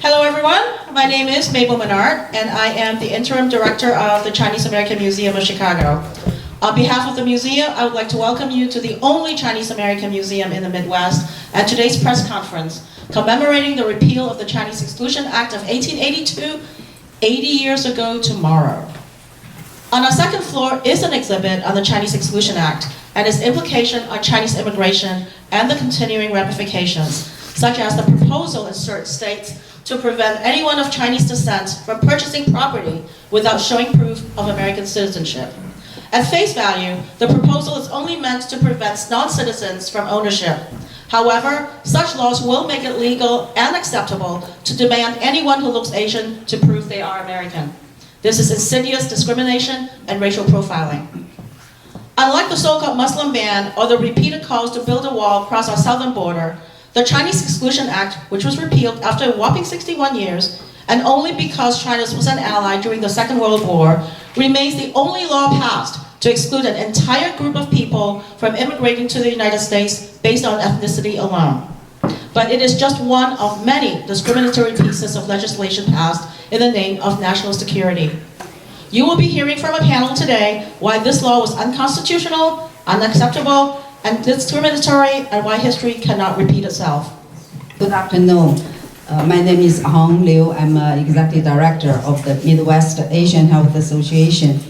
Hello everyone, my name is Mabel Menard and I am the Interim Director of the Chinese American Museum of Chicago. On behalf of the museum, I would like to welcome you to the only Chinese American museum in the Midwest at today's press conference, commemorating the repeal of the Chinese Exclusion Act of 1882, 80 years ago tomorrow. On our second floor is an exhibit on the Chinese Exclusion Act and its implication on Chinese immigration and the continuing ramifications, such as the proposal in certain states to prevent anyone of Chinese descent from purchasing property without showing proof of American citizenship. At face value, the proposal is only meant to prevent non-citizens from ownership. However, such laws will make it legal and acceptable to demand anyone who looks Asian to prove they are American. This is insidious discrimination and racial profiling. Unlike the so-called Muslim ban or the repeated calls to build a wall across our southern border, the Chinese Exclusion Act, which was repealed after a whopping 61 years, and only because China was an ally during the Second World War, remains the only law passed to exclude an entire group of people from immigrating to the United States based on ethnicity alone. But it is just one of many discriminatory pieces of legislation passed in the name of national security. You will be hearing from a panel today why this law was unconstitutional, unacceptable, and discriminatory, and why history cannot repeat itself. Good afternoon. My name is Hong Liu. I'm Executive Director of the Midwest Asian Health Association.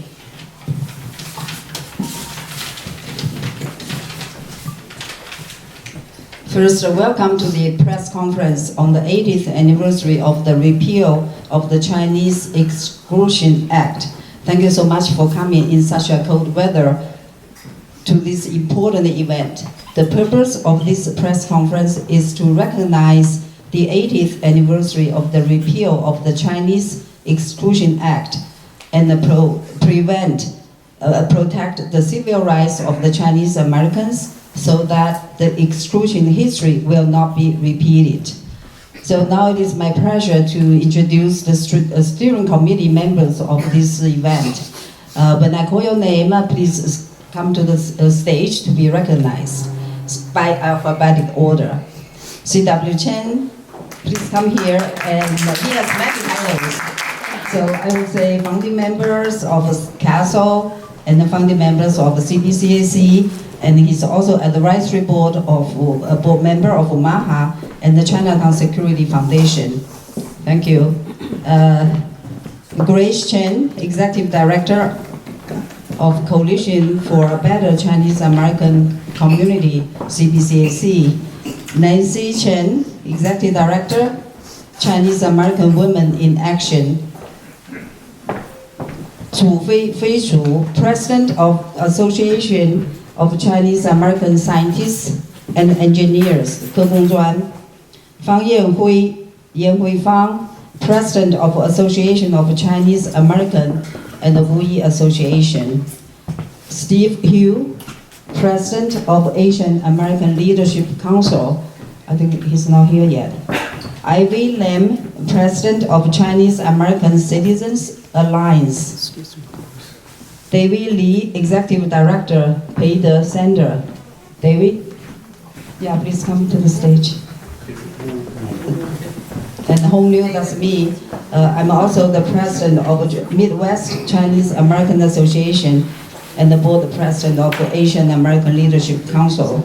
First, welcome to the press conference on the 80th anniversary of the repeal of the Chinese Exclusion Act. Thank you so much for coming in such a cold weather to this important event. The purpose of this press conference is to recognize the 80th anniversary of the repeal of the Chinese Exclusion Act and protect the civil rights of the Chinese Americans so that the exclusion history will not be repeated. So now it is my pleasure to introduce the steering committee members of this event. When I call your name, please come to the stage to be recognized by alphabetic order. C.W. Chen, please come here, and he has many titles. So I would say founding members of CASL and the founding members of the CPCAC, and he's also advisory board of a board member of MAHA and the Chinatown Security Foundation. Thank you. Grace Chen, Executive Director of Coalition for a Better Chinese American Community, CPCAC. Nancy Chen, Executive Director, Chinese American Women in Action. Chu Fei Chu, President of Association of Chinese American Scientists and Engineers, Ke Gongzhuan. Fang Yan Hui Fang, President of Association of Chinese American and the Wu Yi Association. Steve Hu, President of Asian American Leadership Council. I think he's not here yet. Ivy Lim, President of Chinese American Citizens Alliance. David Lee, Executive Director, Peter Sander. David? Yeah, please come to the stage. And Hong Liu, that's me. I'm also the president of the Midwest Chinese American Association and the board president of the Asian American Leadership Council.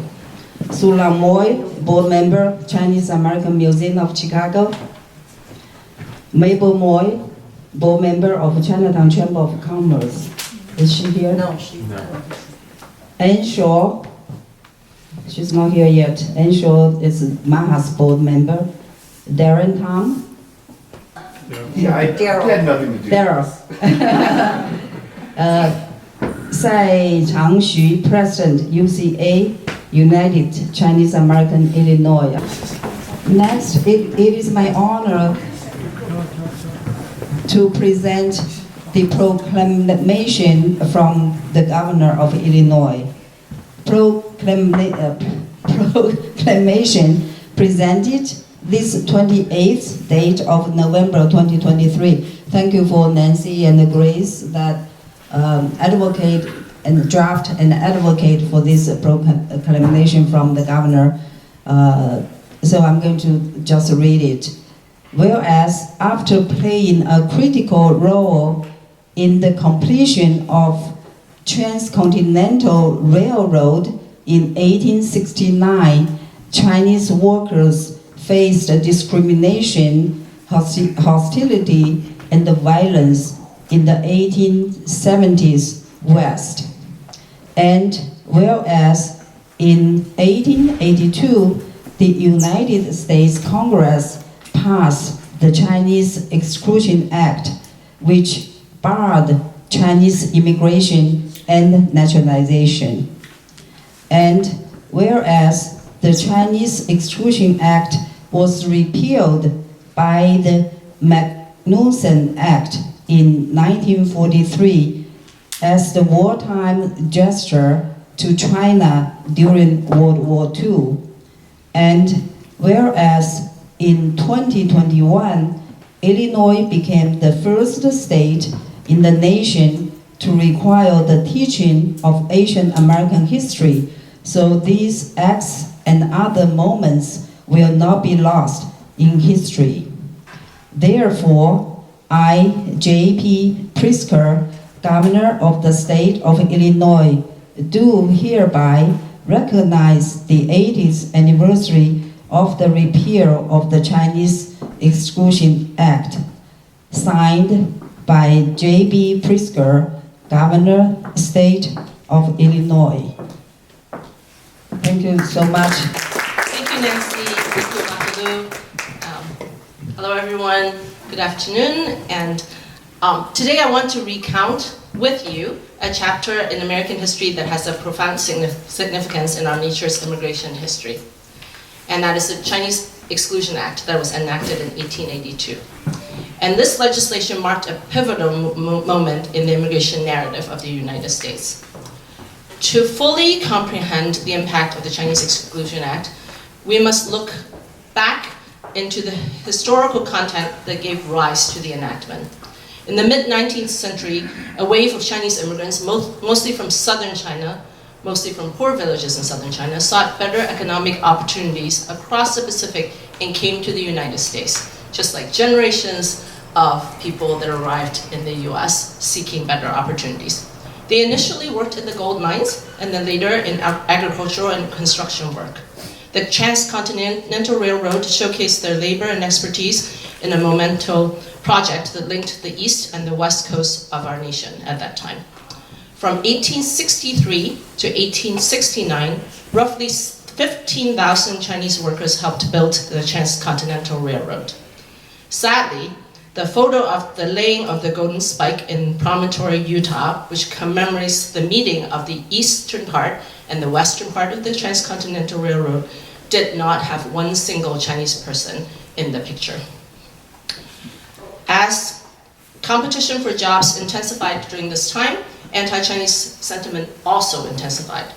Su Lang Moy, board member, Chinese American Museum of Chicago. Mabel Moy, board member of Chinatown Chamber of Commerce. Is she here? No, she's not. Ann Shaw, she's not here yet. Ann Shaw is MAHA's board member. Darren Tom. Yeah, I had nothing to do. Daryl. Sai Changxu, President, UCA, United Chinese American Illinois. Next, it is my honor to present the proclamation from the governor of Illinois. Proclamation presented this 28th date of November 2023. Thank you for Nancy and Grace that advocate and draft and advocate for this proclamation from the governor. So I'm going to just read it. whereas after playing a critical role in the completion of Transcontinental Railroad in 1869, Chinese workers faced discrimination, hostility, and violence in the 1870s West. And whereas in 1882, the United States Congress passed the Chinese Exclusion Act, which barred Chinese immigration and naturalization. And whereas the Chinese Exclusion Act was repealed by the Magnuson Act in 1943 as the wartime gesture to China during World War II. And whereas in 2021, Illinois became the first state in the nation to require the teaching of Asian American history, so these acts and other moments will not be lost in history. Therefore, I, J.P. Pritzker, Governor of the State of Illinois, do hereby recognize the 80th anniversary of the repeal of the Chinese Exclusion Act, signed by J.B. Pritzker, Governor, State of Illinois. Thank you so much. Thank you, Nancy. Thank you, Dr. Hello, everyone. Good afternoon. And today I want to recount with you a chapter in American history that has a profound significance in our nature's immigration history. And that is the Chinese Exclusion Act that was enacted in 1882. And this legislation marked a pivotal moment in the immigration narrative of the United States. To fully comprehend the impact of the Chinese Exclusion Act, we must look back into the historical content that gave rise to the enactment. In the mid-19th century, a wave of Chinese immigrants, mostly from southern China, mostly from poor villages in southern China, sought better economic opportunities across the Pacific and came to the United States, just like generations of people that arrived in the US seeking better opportunities. They initially worked in the gold mines and then later in agricultural and construction work. The Transcontinental Railroad showcased their labor and expertise in a monumental project that linked the east and the west coast of our nation at that time. From 1863 to 1869, roughly 15,000 Chinese workers helped build the Transcontinental Railroad. Sadly, the photo of the laying of the Golden Spike in Promontory, Utah, which commemorates the meeting of the eastern part and the western part of the Transcontinental Railroad, did not have one single Chinese person in the picture. As competition for jobs intensified during this time, anti-Chinese sentiment also intensified.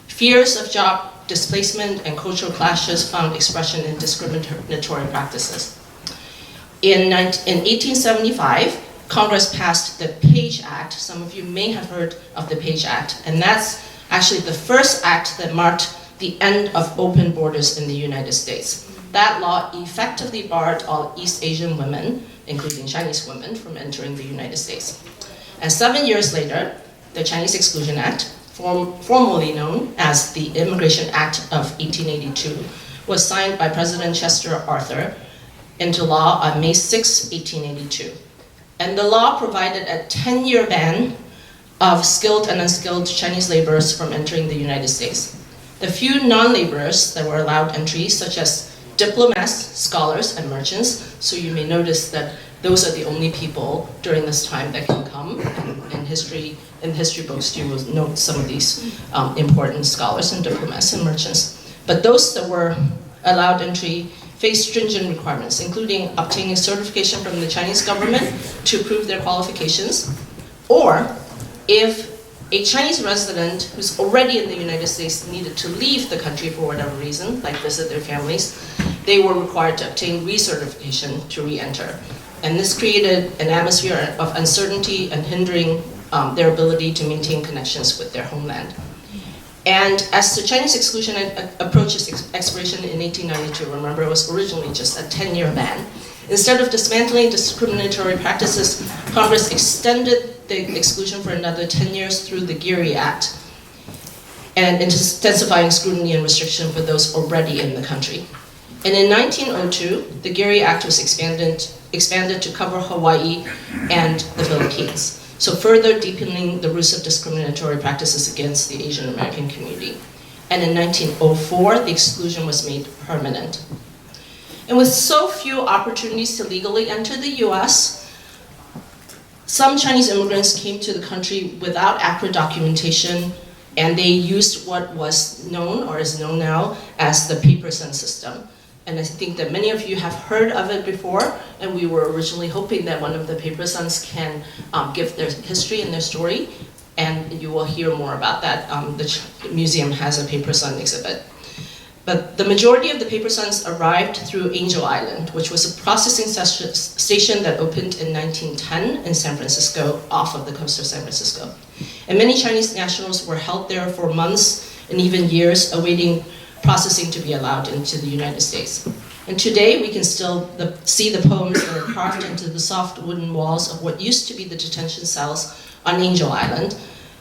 Fears of job displacement and cultural clashes found expression in discriminatory practices. In 1875, Congress passed the Page Act. Some of you may have heard of the Page Act, and that's actually the first act that marked the end of open borders in the United States. That law effectively barred all East Asian women, including Chinese women, from entering the United States. And 7 years later, the Chinese Exclusion Act, formally known as the Immigration Act of 1882, was signed by President Chester Arthur into law on May 6, 1882. And the law provided a 10-year ban of skilled and unskilled Chinese laborers from entering the United States. The few non-laborers that were allowed entry, such as diplomats, scholars, and merchants, so you may notice that those are the only people during this time that can come. In history books, you will note some of these important scholars and diplomats and merchants. But those that were allowed entry faced stringent requirements, including obtaining certification from the Chinese government to prove their qualifications, or if a Chinese resident who's already in the United States needed to leave the country for whatever reason, like visit their families, they were required to obtain recertification to re-enter. And this created an atmosphere of uncertainty and hindering their ability to maintain connections with their homeland. And as the Chinese Exclusion approaches expiration in 1892, remember it was originally just a 10-year ban, Instead of dismantling discriminatory practices, Congress extended the exclusion for another 10 years through the Geary Act and intensifying scrutiny and restriction for those already in the country. And in 1902, the Geary Act was expanded to cover Hawaii and the Philippines, so further deepening the roots of discriminatory practices against the Asian American community. And in 1904, the exclusion was made permanent. And with so few opportunities to legally enter the US, some Chinese immigrants came to the country without accurate documentation, and they used what was known, or is known now, as the paper son system. And I think that many of you have heard of it before, and we were originally hoping that one of the paper sons can give their history and their story, and you will hear more about that. The museum has a paper son exhibit. But the majority of the paper sons arrived through Angel Island, which was a processing station that opened in 1910 in San Francisco, off of the coast of San Francisco. And many Chinese nationals were held there for months and even years, awaiting processing to be allowed into the United States. And today we can still see the poems that are carved into the soft wooden walls of what used to be the detention cells on Angel Island,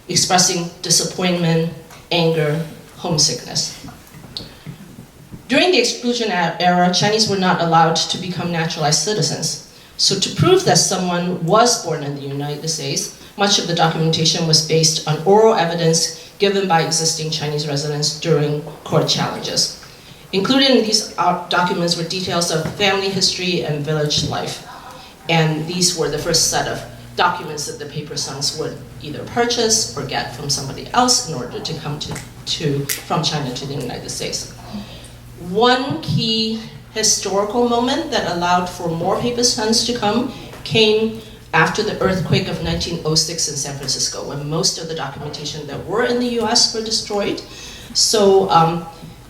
expressing disappointment, anger, homesickness. During the exclusion era, Chinese were not allowed to become naturalized citizens. So to prove that someone was born in the United States, much of the documentation was based on oral evidence given by existing Chinese residents during court challenges. Included in these documents were details of family history and village life. And these were the first set of documents that the paper sons would either purchase or get from somebody else in order to come from China to the United States. One key historical moment that allowed for more paper sons to come came after the earthquake of 1906 in San Francisco, when most of the documentation that were in the US were destroyed. So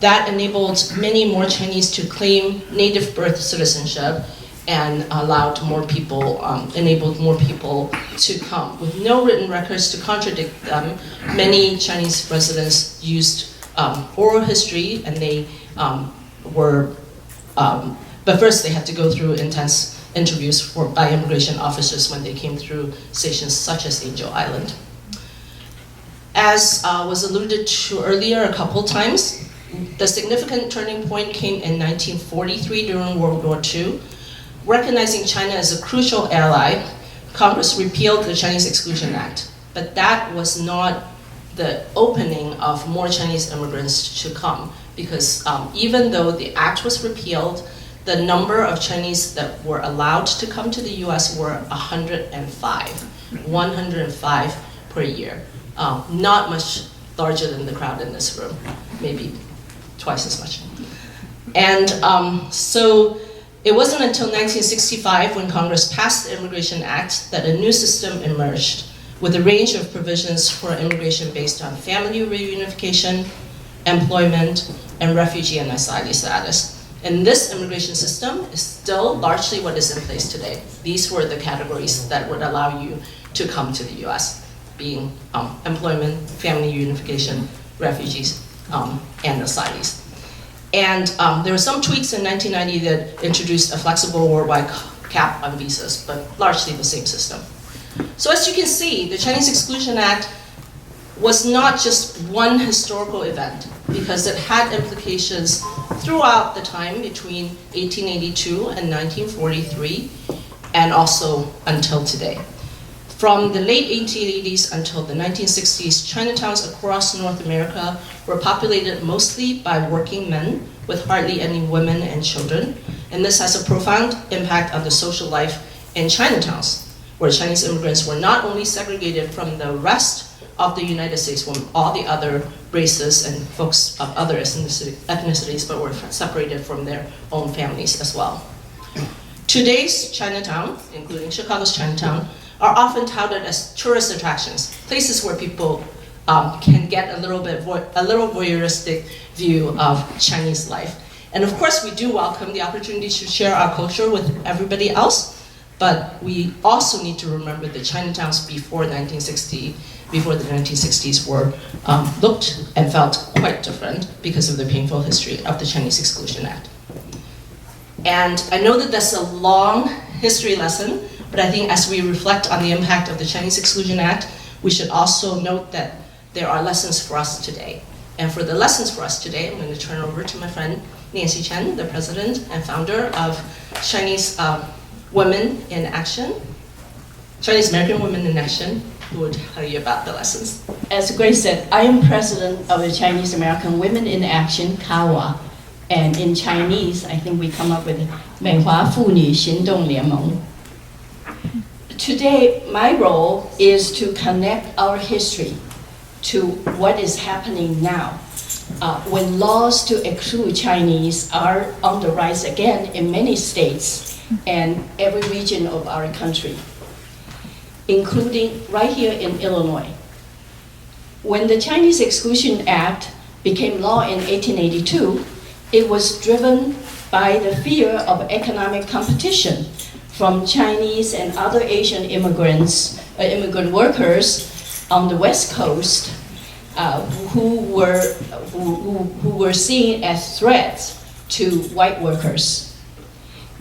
that enabled many more Chinese to claim native birth citizenship and enabled more people to come. With no written records to contradict them, many Chinese residents used oral history, and they but first they had to go through intense interviews by immigration officers when they came through stations such as Angel Island. As was alluded to earlier a couple times, the significant turning point came in 1943 during World War II. Recognizing China as a crucial ally, Congress repealed the Chinese Exclusion Act, but that was not the opening of more Chinese immigrants to come, because even though the act was repealed, the number of Chinese that were allowed to come to the US were 105 per year. Not much larger than the crowd in this room, maybe twice as much. And so it wasn't until 1965, when Congress passed the Immigration Act, that a new system emerged with a range of provisions for immigration based on family reunification, employment, and refugee and asylum status. And this immigration system is still largely what is in place today. These were the categories that would allow you to come to the US, being employment, family reunification, refugees, and asylees. And there were some tweaks in 1990 that introduced a flexible worldwide cap on visas, but largely the same system. So as you can see, the Chinese Exclusion Act was not just one historical event, because it had implications throughout the time between 1882 and 1943, and also until today. From the late 1880s until the 1960s, Chinatowns across North America were populated mostly by working men, with hardly any women and children. And this has a profound impact on the social life in Chinatowns, where Chinese immigrants were not only segregated from the rest of the United States, from all the other races and folks of other ethnicities, but were separated from their own families as well. Today's Chinatown, including Chicago's Chinatown, are often touted as tourist attractions, places where people can get a little voyeuristic view of Chinese life. And of course, we do welcome the opportunity to share our culture with everybody else, but we also need to remember that Chinatowns before the 1960s were looked and felt quite different because of the painful history of the Chinese Exclusion Act. And I know that that's a long history lesson, but I think as we reflect on the impact of the Chinese Exclusion Act, we should also note that there are lessons for us today. And for the lessons for us today, I'm going to turn over to my friend Nancy Chen, the president and founder of Chinese Women in Action, Chinese American Women in Action, who will tell you about the lessons. As Grace said, I am president of the Chinese American Women in Action, CAWA. And in Chinese, I think we come up with 美华妇女行动联盟. Today, my role is to connect our history to what is happening now. When laws to exclude Chinese are on the rise again in many states and every region of our country, including right here in Illinois. When the Chinese Exclusion Act became law in 1882, it was driven by the fear of economic competition from Chinese and other Asian immigrant workers on the West Coast who were seen as threats to white workers.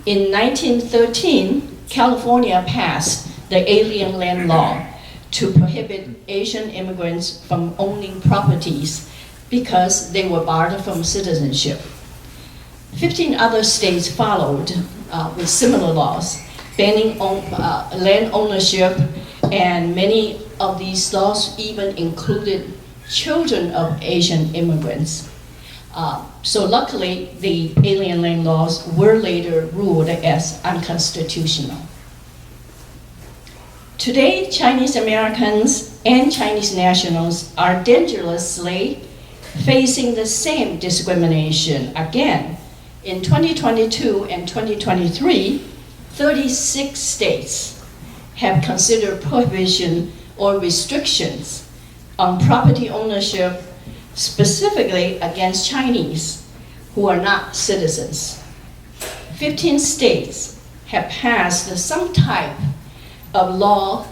In 1913, California passed the Alien Land Law to prohibit Asian immigrants from owning properties because they were barred from citizenship. 15 other states followed with similar laws, banning land ownership, and many of these laws even included children of Asian immigrants. So luckily, the alien land laws were later ruled as unconstitutional. Today, Chinese Americans and Chinese nationals are dangerously facing the same discrimination again. In 2022 and 2023, 36 states have considered prohibition or restrictions on property ownership, specifically against Chinese who are not citizens. 15 states have passed some type of law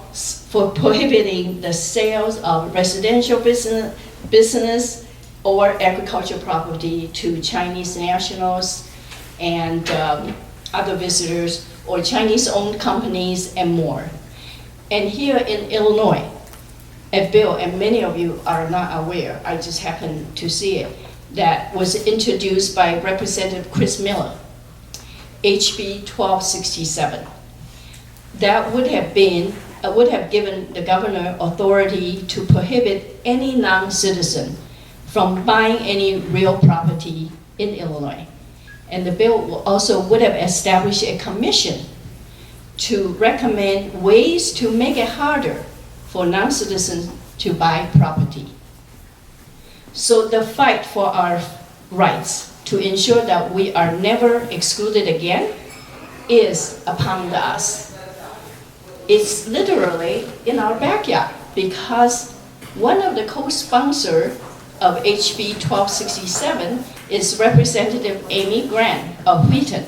for prohibiting the sales of residential business or agricultural property to Chinese nationals and other visitors or Chinese-owned companies and more. And here in Illinois, a bill, and many of you are not aware, I just happened to see it, that was introduced by Representative Chris Miller, HB 1267. That would have given the governor authority to prohibit any non-citizen from buying any real property in Illinois. And the bill also would have established a commission to recommend ways to make it harder for non-citizens to buy property. So the fight for our rights to ensure that we are never excluded again is upon us. It's literally in our backyard because one of the co-sponsors of HB 1267 is Representative Amy Grant of Wheaton,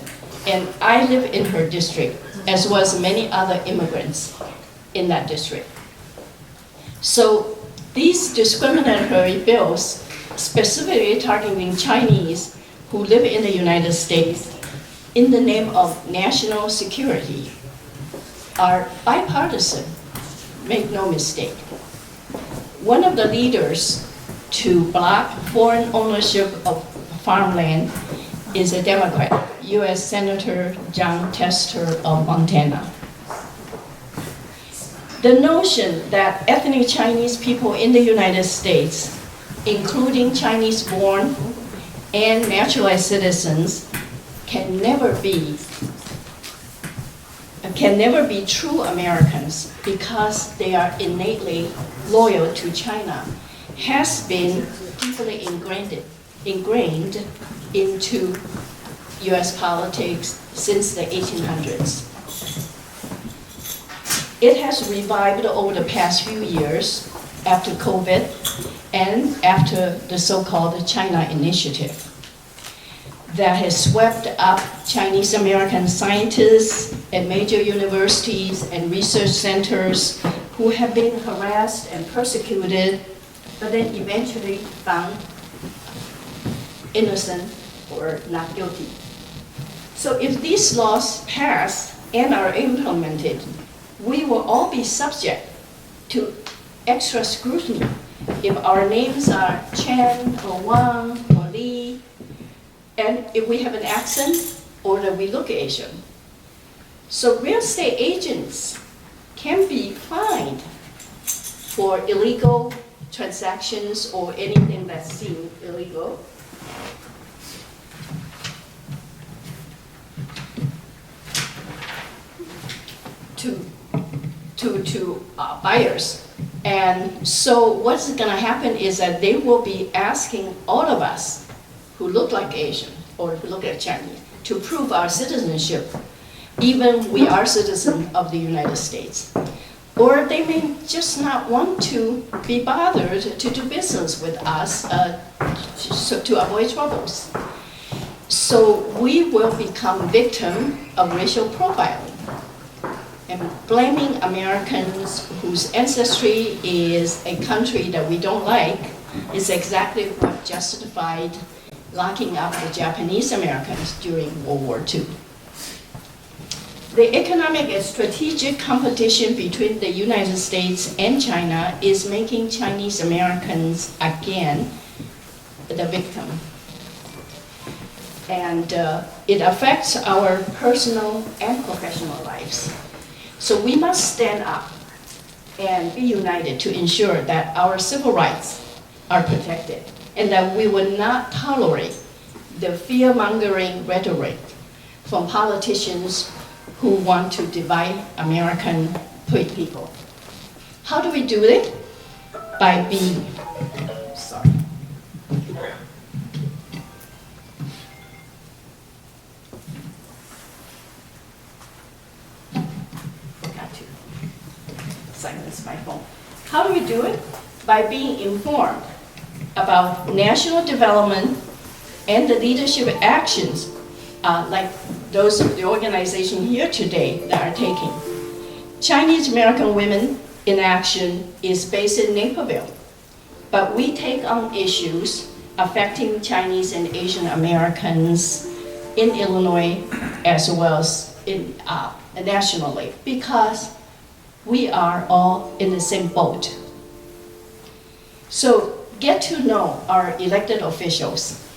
and I live in her district, as well as many other immigrants in that district. So these discriminatory bills, specifically targeting Chinese who live in the United States in the name of national security, are bipartisan, make no mistake. One of the leaders to block foreign ownership of farmland is a Democrat, U.S. Senator John Tester of Montana. The notion that ethnic Chinese people in the United States, including Chinese-born and naturalized citizens, can never be true Americans because they are innately loyal to China, has been deeply ingrained into US politics since the 1800s. It has revived over the past few years after COVID and after the so-called China Initiative that has swept up Chinese American scientists at major universities and research centers who have been harassed and persecuted, but then eventually found innocent or not guilty. So if these laws pass and are implemented, we will all be subject to extra scrutiny if our names are Chen or Wang or Li, and if we have an accent or that we look Asian. So real estate agents can be fined for illegal transactions or anything that's seen illegal. To buyers. And so what's gonna happen is that they will be asking all of us who look like Asian or who look like Chinese to prove our citizenship, even we are citizens of the United States. Or they may just not want to be bothered to do business with us to avoid troubles. So we will become victim of racial profiling. And blaming Americans whose ancestry is a country that we don't like is exactly what justified locking up the Japanese Americans during World War II. The economic and strategic competition between the United States and China is making Chinese Americans again the victim. And it affects our personal and professional lives. So we must stand up and be united to ensure that our civil rights are protected and that we will not tolerate the fear-mongering rhetoric from politicians who want to divide American people. How do we do it? By being, sorry. Silence my phone. How do we do it? By being informed about national development and the leadership actions like those of the organization here today that are taking. Chinese American Women in Action is based in Naperville, but we take on issues affecting Chinese and Asian Americans in Illinois as well as nationally because we are all in the same boat. So get to know our elected officials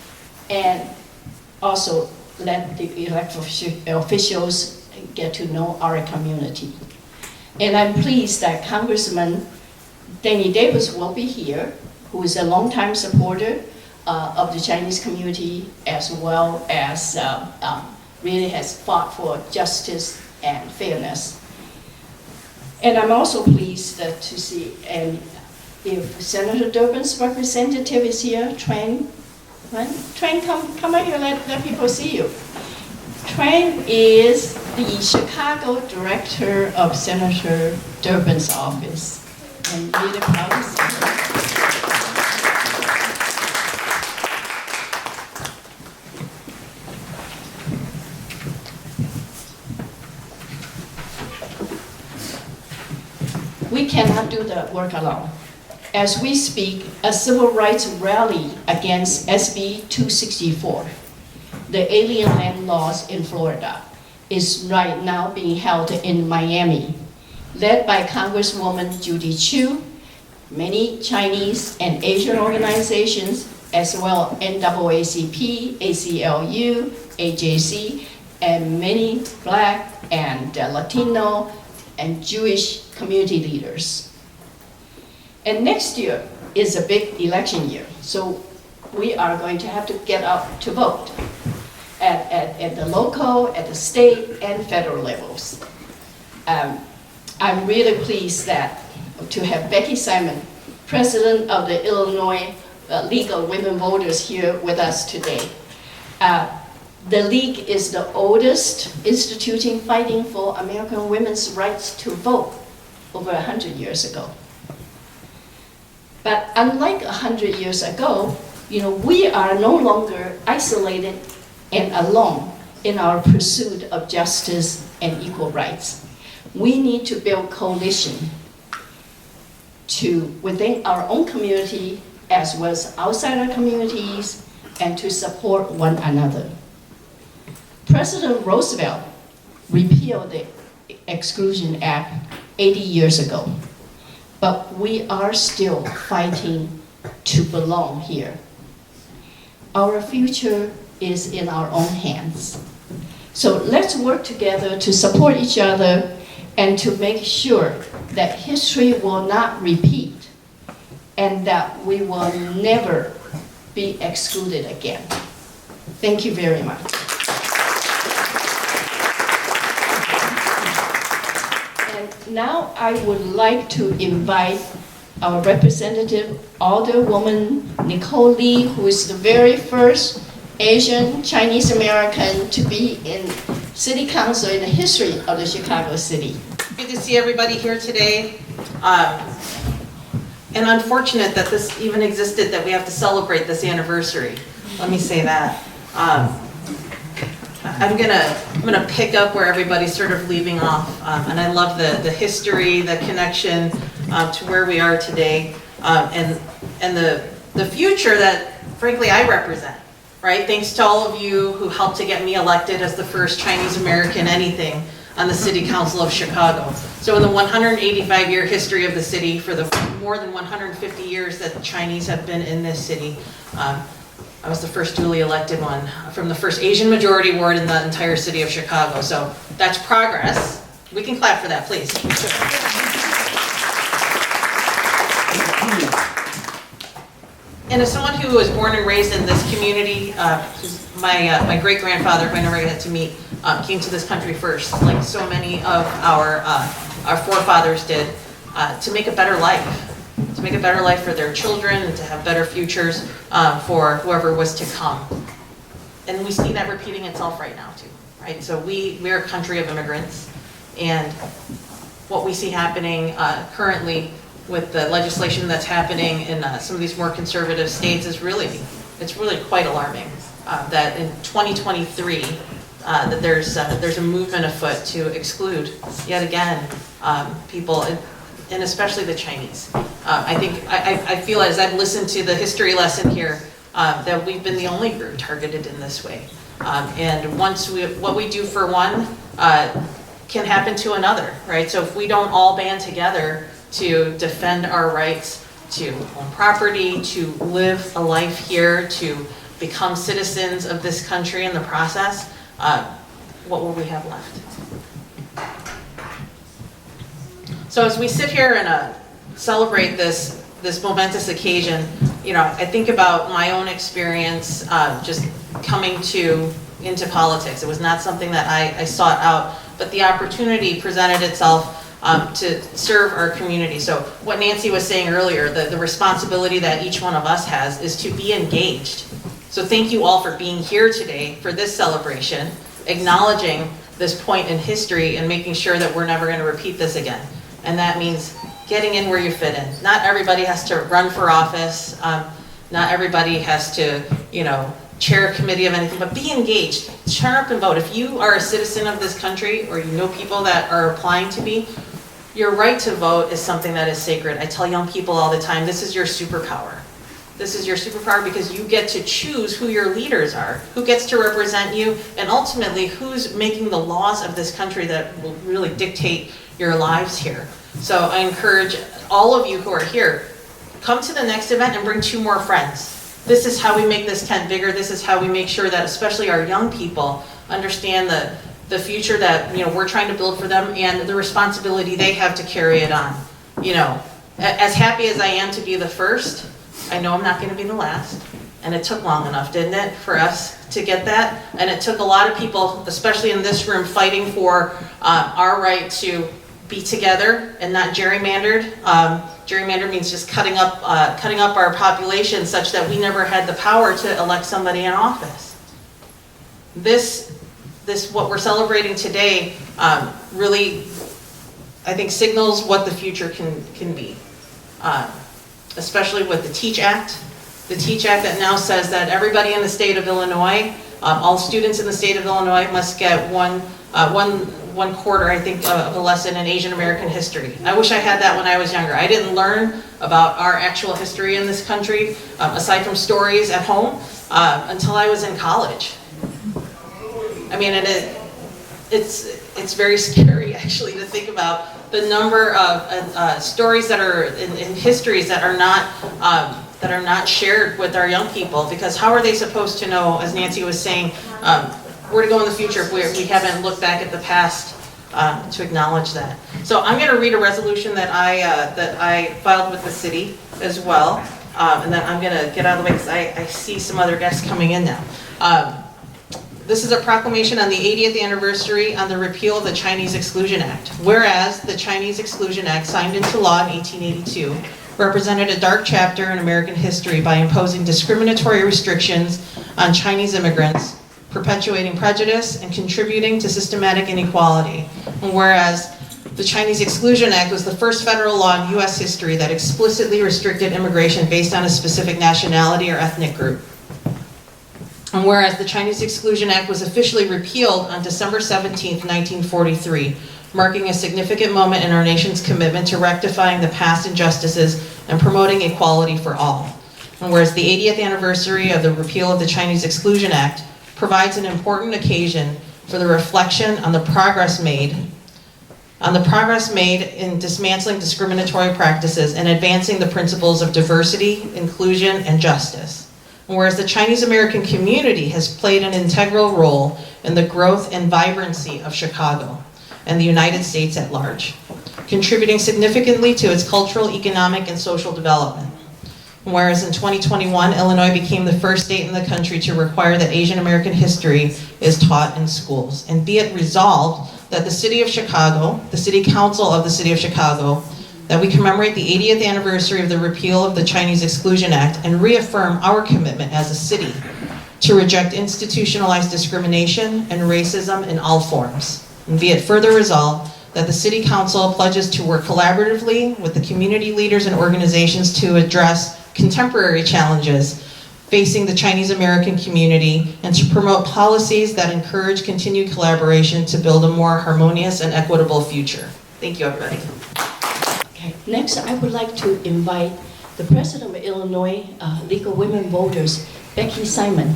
and also let the elected officials get to know our community. And I'm pleased that Congressman Danny Davis will be here, who is a longtime supporter of the Chinese community as well as really has fought for justice and fairness. And I'm also pleased to see, and if Senator Durbin's representative is here, Tran, come out here, let people see you. Tran is the Chicago director of Senator Durbin's office. I'm really proud to see her. We cannot do the work alone. As we speak, a civil rights rally against SB 264, the alien land laws in Florida, is right now being held in Miami, led by Congresswoman Judy Chu, many Chinese and Asian organizations, as well NAACP, ACLU, AJC, and many Black and Latino and Jewish community leaders. And next year is a big election year, so we are going to have to get out to vote at the local, at the state, and federal levels. I'm really pleased to have Becky Simon, president of the Illinois League of Women Voters, here with us today. The League is the oldest institution fighting for American women's rights to vote over 100 years ago. But unlike 100 years ago, we are no longer isolated and alone in our pursuit of justice and equal rights. We need to build coalition within our own community as well as outside our communities and to support one another. President Roosevelt repealed the Exclusion Act 80 years ago, but we are still fighting to belong here. Our future is in our own hands. So let's work together to support each other and to make sure that history will not repeat and that we will never be excluded again. Thank you very much. And now I would like to invite our representative, Alderwoman Nicole Lee, who is the very first Asian Chinese American to be in City Council in the history of the Chicago City. Good to see everybody here today. And unfortunate that this even existed, that we have to celebrate this anniversary. Let me say that. I'm gonna pick up where everybody's sort of leaving off. And I love the history, the connection to where we are today, and the future that, frankly, I represent. Right? Thanks to all of you who helped to get me elected as the first Chinese American anything on the City Council of Chicago. So in the 185-year history of the city, for the more than 150 years that the Chinese have been in this city, I was the first duly elected one from the first Asian majority ward in the entire city of Chicago. So that's progress. We can clap for that, please. And as someone who was born and raised in this community, my great-grandfather, who I never got to meet, came to this country first, like so many of our forefathers did, to make a better life. To make a better life for their children and to have better futures for whoever was to come. And we see that repeating itself right now too, right? So we're a country of immigrants, and what we see happening currently with the legislation that's happening in some of these more conservative states is it's really quite alarming. That in 2023, that there's a movement afoot to exclude yet again people, and especially the Chinese. I feel as I've listened to the history lesson here that we've been the only group targeted in this way. And what we do for one can happen to another, right? So if we don't all band together to defend our rights to own property, to live a life here, to become citizens of this country in the process, what will we have left? So as we sit here and celebrate this momentous occasion, I think about my own experience just coming into politics. It was not something that I sought out, but the opportunity presented itself to serve our community. So what Nancy was saying earlier, the responsibility that each one of us has is to be engaged. So thank you all for being here today for this celebration, acknowledging this point in history and making sure that we're never going to repeat this again. And that means getting in where you fit in. Not everybody has to run for office. Not everybody has to, chair a committee of anything, but be engaged. Turn up and vote. If you are a citizen of this country or you know people that are applying to be, your right to vote is something that is sacred. I tell young people all the time, this is your superpower. This is your superpower because you get to choose who your leaders are, who gets to represent you, and ultimately who's making the laws of this country that will really dictate your lives here. So I encourage all of you who are here, come to the next event and bring 2 more friends. This is how we make this tent bigger. This is how we make sure that especially our young people understand the future that we're trying to build for them and the responsibility they have to carry it on. As happy as I am to be the first, I know I'm not going to be the last. And it took long enough, didn't it, for us to get that? And it took a lot of people, especially in this room, fighting for our right to be together and not gerrymandered. Gerrymandered means just cutting up our population such that we never had the power to elect somebody in office. This what we're celebrating today really, I think, signals what the future can be. Especially with the TEACH Act. The TEACH Act that now says that everybody in the state of Illinois, all students in the state of Illinois must get one quarter, I think, of a lesson in Asian American history. I wish I had that when I was younger. I didn't learn about our actual history in this country, aside from stories at home, until I was in college. I mean, it's very scary actually to think about the number of stories that are in histories that are not shared with our young people, because how are they supposed to know, as Nancy was saying, where to go in the future if we haven't looked back at the past to acknowledge that. So I'm going to read a resolution that I filed with the city as well, and then I'm going to get out of the way because I see some other guests coming in now. This is a proclamation on the 80th anniversary on the repeal of the Chinese Exclusion Act. Whereas the Chinese Exclusion Act, signed into law in 1882, represented a dark chapter in American history by imposing discriminatory restrictions on Chinese immigrants, perpetuating prejudice, and contributing to systematic inequality. And whereas the Chinese Exclusion Act was the first federal law in U.S. history that explicitly restricted immigration based on a specific nationality or ethnic group. And whereas the Chinese Exclusion Act was officially repealed on December 17, 1943, marking a significant moment in our nation's commitment to rectifying the past injustices and promoting equality for all. And whereas the 80th anniversary of the repeal of the Chinese Exclusion Act provides an important occasion for the reflection on the progress made in dismantling discriminatory practices and advancing the principles of diversity, inclusion, and justice. And whereas the Chinese American community has played an integral role in the growth and vibrancy of Chicago and the United States at large, contributing significantly to its cultural, economic, and social development. And whereas in 2021, Illinois became the first state in the country to require that Asian American history is taught in schools. And be it resolved that the City of Chicago, the City Council of the City of Chicago, that we commemorate the 80th anniversary of the repeal of the Chinese Exclusion Act and reaffirm our commitment as a city to reject institutionalized discrimination and racism in all forms. And be it further resolved that the City Council pledges to work collaboratively with the community leaders and organizations to address contemporary challenges facing the Chinese American community and to promote policies that encourage continued collaboration to build a more harmonious and equitable future. Thank you, everybody. Okay. Next, I would like to invite the President of Illinois League of Women Voters, Becky Simon.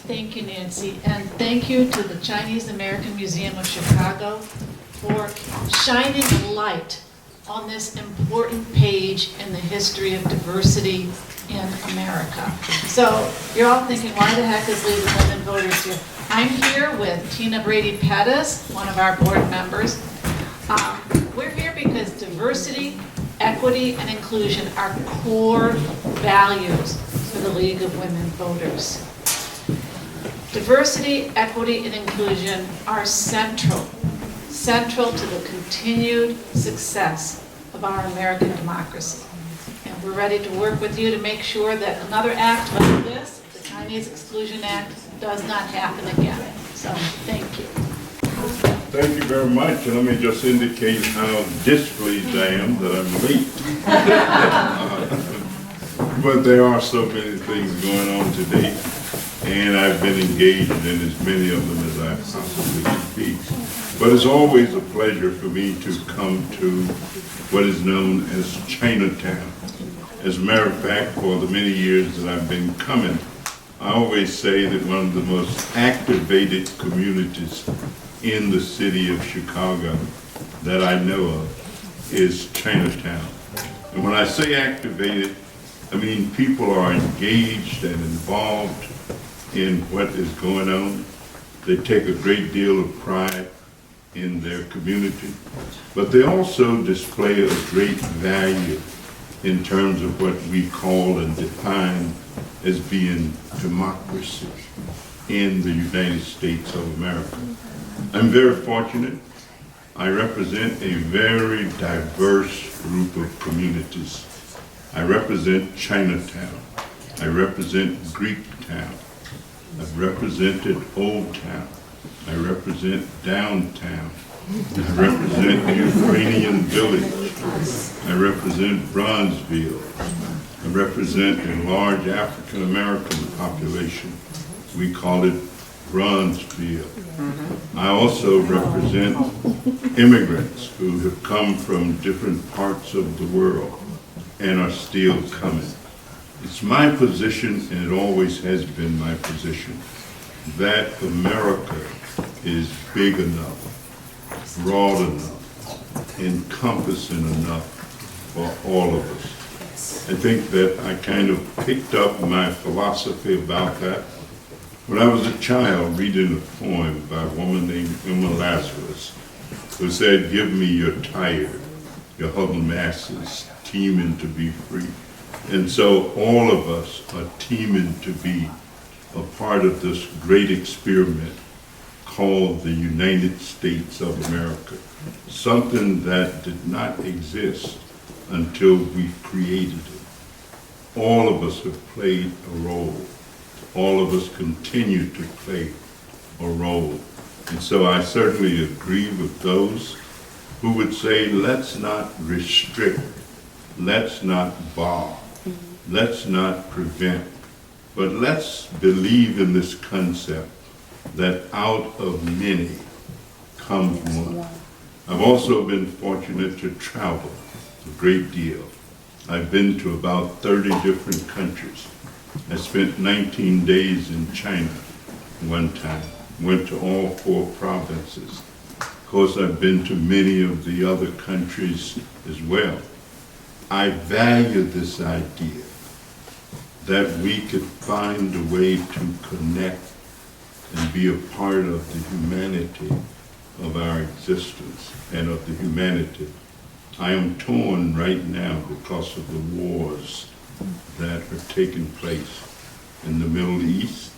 Thank you, Nancy, and thank you to the Chinese American Museum of Chicago for shining a light on this important page in the history of diversity in America. So you're all thinking, why the heck is League of Women Voters here? I'm here with Tina Brady Pettis, one of our board members. We're here because diversity, equity, and inclusion are core values for the League of Women Voters. Diversity, equity, and inclusion are central to the continued success of our American democracy. And we're ready to work with you to make sure that another act like this, the Chinese Exclusion Act, does not happen again. So, thank you. Thank you very much, and let me just indicate how displeased I am that I'm late. But there are so many things going on today, and I've been engaged in as many of them as I possibly can be. But it's always a pleasure for me to come to what is known as Chinatown. As a matter of fact, for the many years that I've been coming, I always say that one of the most activated communities in the city of Chicago that I know of is Chinatown. And when I say activated, I mean people are engaged and involved in what is going on. They take a great deal of pride in their community, but they also display a great value in terms of what we call and define as being democracy in the United States of America. I'm very fortunate. I represent a very diverse group of communities. I represent Chinatown. I represent Greek Town. I've represented Old Town. I represent Downtown. I represent the Ukrainian Village. I represent Bronzeville. I represent a large African American population. We call it Bronzeville. I also represent immigrants who have come from different parts of the world and are still coming. It's my position, and it always has been my position, that America is big enough, broad enough, encompassing enough for all of us. I think that I kind of picked up my philosophy about that when I was a child reading a poem by a woman named Emma Lazarus, who said, "Give me your tired, your huddled masses, teeming to be free." And so all of us are teeming to be a part of this great experiment called the United States of America, something that did not exist until we created it. All of us have played a role. All of us continue to play a role. And so I certainly agree with those who would say, let's not restrict, let's not bar, let's not prevent, but let's believe in this concept that out of many comes one. I've also been fortunate to travel a great deal. I've been to about 30 different countries. I spent 19 days in China one time, went to all 4 provinces. Of course, I've been to many of the other countries as well. I value this idea that we could find a way to connect and be a part of the humanity of our existence and of the humanity. I am torn right now because of the wars that are taking place in the Middle East.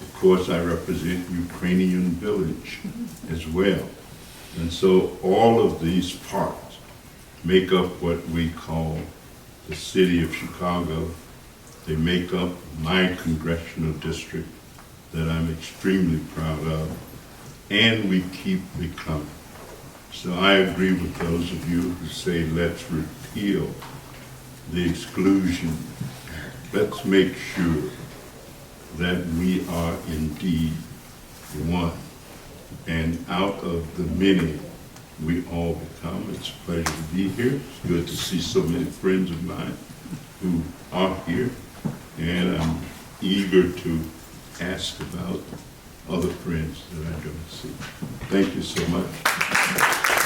Of course, I represent Ukrainian village as well. And so all of these parts make up what we call the city of Chicago. They make up my congressional district that I'm extremely proud of, and we keep becoming. So I agree with those of you who say, let's repeal the Exclusion Act. Let's make sure that we are indeed one, and out of the many, we all become. It's a pleasure to be here. It's good to see so many friends of mine who are here, and I'm eager to ask about other friends that I don't see. Thank you so much.